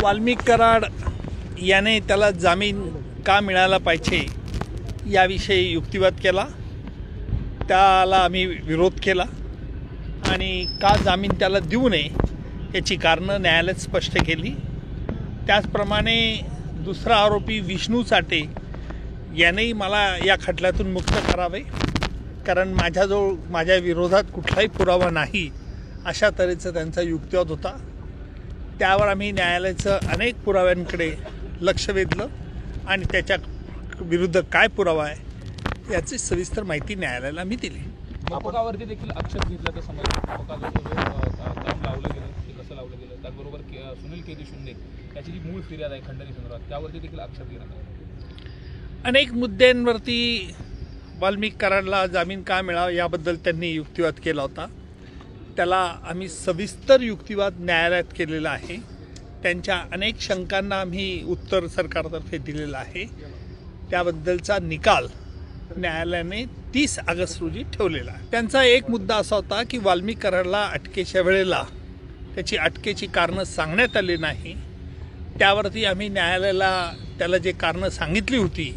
वाल्मिक कराड याने त्याला जामीन का मिळाला पाहिजे याविषयी युक्तिवाद केला, त्याला आम्ही विरोध केला आणि का जामीन त्याला देऊ नये याची कारणं न्यायालयात स्पष्ट केली। त्याचप्रमाणे दुसरा आरोपी विष्णू चाटे यानेही मला या खटल्यातून मुक्त करावे, कारण माझ्याजवळ माझ्या विरोधात कुठलाही पुरावा नाही अशा तऱ्हेचा त्यांचा युक्तिवाद होता। त्यावर आम्ही न्यायालयाचं अनेक पुराव्यांकडे लक्ष वेधलं आणि त्याच्या विरुद्ध काय पुरावा आहे याची सविस्तर माहिती न्यायालयाला मी दिली। मकोकावरती देखील आक्षेप घेतला तर समज काम लावलं गेलं ते कसं लावलं गेलं, त्याचबरोबर सुनील केदी शिंदे याची जी मूळ फिर्याद आहे खंडणी संदर्भात त्यावरती देखील आक्षेप घेण्यात आला। अनेक मुद्द्यांवरती वाल्मिक कराडला जामीन का मिळावा याबद्दल त्यांनी युक्तिवाद केला होता। त्याला आम्ही सविस्तर युक्तिवाद न्यायालयात केलेला आहे। त्यांच्या अनेक शंकांना आम्ही उत्तर सरकारतर्फे दिलेलं आहे। त्याबद्दलचा निकाल न्यायालयाने 30 ऑगस्ट रोजी ठेवलेला आहे। त्यांचा एक मुद्दा असा होता की वाल्मिक कराडला अटकेच्या वेळेला त्याची अटकेची कारणं सांगण्यात आली नाही। त्यावरती आम्ही न्यायालयाला त्याला जे कारणं सांगितली होती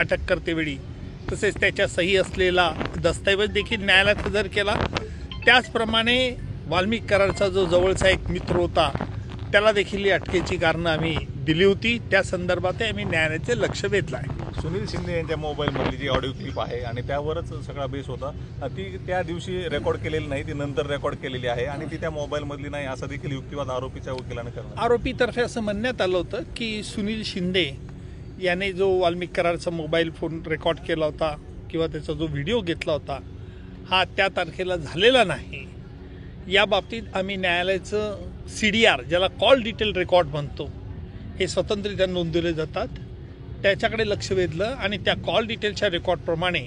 अटक करतेवेळी तसेच त्याच्या सही असलेला दस्तऐवज देखील न्यायालयात हजर केला। त्याचप्रमाणे वाल्मिक कराडचा जो जवळचा एक मित्र होता त्याला देखील अटकेची कारणं आम्ही दिली होती। त्या संदर्भात आम्ही न्यायालयाचे लक्ष वेधलं आहे। सुनील शिंदे यांच्या मोबाईलमधली जी ऑडिओ क्लिप आहे आणि त्यावरच सगळा बेस होता, ती त्या दिवशी रेकॉर्ड केलेली नाही, ती नंतर रेकॉर्ड केलेली आहे आणि ती त्या मोबाईलमधली नाही असा देखील युक्तिवाद आरोपीच्या वकिलाने करण्यात आरोपीतर्फे असं म्हणण्यात आलं होतं की सुनील शिंदे याने जो वाल्मिक कराडचा मोबाईल फोन रेकॉर्ड केला होता किंवा त्याचा जो व्हिडिओ घेतला होता हा त्या तारखेला झालेला नाही। या बाबतीत आम्ही न्यायालयाचं CDR ज्याला कॉल डिटेल रेकॉर्ड म्हणतो हे स्वतंत्ररित्या नोंदवले जातात त्याच्याकडे लक्ष वेधलं आणि त्या कॉल डिटेलच्या रेकॉर्डप्रमाणे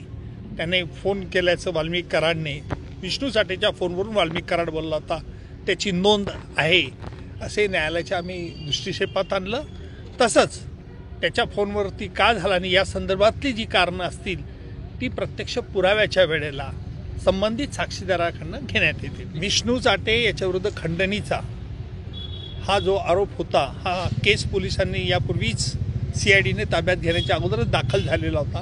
त्याने फोन केल्याचं वाल्मिक कराडने विष्णू चाटेच्या फोनवरून वाल्मिक कराड बोलला होता त्याची नोंद आहे असे न्यायालयाच्या आम्ही दृष्टिक्षेपात आणलं। तसंच त्याच्या फोनवरती का झाला नाही या संदर्भातली जी कारणं असतील ती प्रत्यक्ष पुराव्याच्या वेळेला संबंधित साक्षीदाराकडून घेण्यात येतील। विष्णू चाटे याच्याविरुद्ध खंडणीचा हा जो आरोप होता हा केस पोलिसांनी यापूर्वीच CIDने ताब्यात घेण्याच्या अगोदरच दाखल झालेला होता।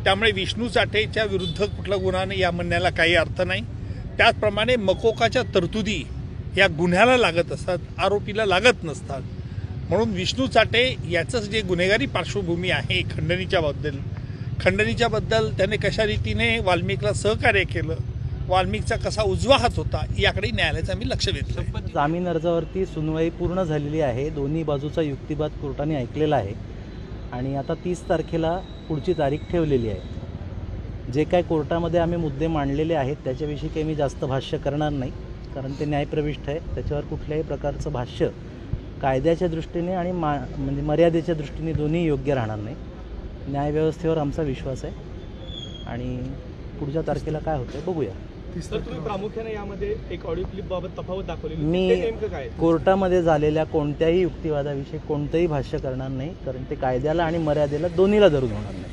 त्यामुळे विष्णू चाटेच्या विरुद्ध कुठला गुन्हा नाही या म्हणण्याला काही अर्थ नाही। त्याचप्रमाणे मकोकाच्या तरतुदी या गुन्ह्याला लागत असतात, आरोपीला लागत नसतात। म्हणून विष्णू चाटे याचं जे गुन्हेगारी पार्श्वभूमी आहे खंडणीच्या बद्दल त्याने कशा रीतीने वाल्मिकला सहकार्य केलं, वाल्मिकचा कसा उजवा हात होता याकडे न्यायालयाचं आम्ही लक्ष वेधलं। जामीन अर्जावरती सुनवाई पूर्ण झालेली आहे। दोन्ही बाजूचा युक्तिवाद कोर्टाने ऐकलेला आहे आणि आता 30 तारखेला पुढची तारीख ठेवलेली आहे। जे काय कोर्टामध्ये आम्ही मुद्दे मांडलेले आहेत त्याच्याविषयी काही मी जास्त भाष्य करणार नाही, कारण ते न्यायप्रविष्ट आहे। त्याच्यावर कुठल्याही प्रकारचं भाष्य कायद्याच्या दृष्टीने आणि म्हणजे मर्यादेच्या दृष्टीने दोन्ही योग्य राहणार नाही। न्यायव्यवस्थेवर आमचा विश्वास आहे आणि पुढच्या तारखेला काय होतं बघूया। सर, तुम्ही प्रामुख्याने यामध्ये एक ऑडिओ क्लिप बाबत तफावत दाखवली, मी नेमकं काय कोर्टामध्ये झालेल्या कोणत्याही युक्तिवादाविषयी कोणतंही भाष्य करणार नाही, कारण ते कायद्याला आणि मर्यादेला दोन्हीला धरून होणार नाही।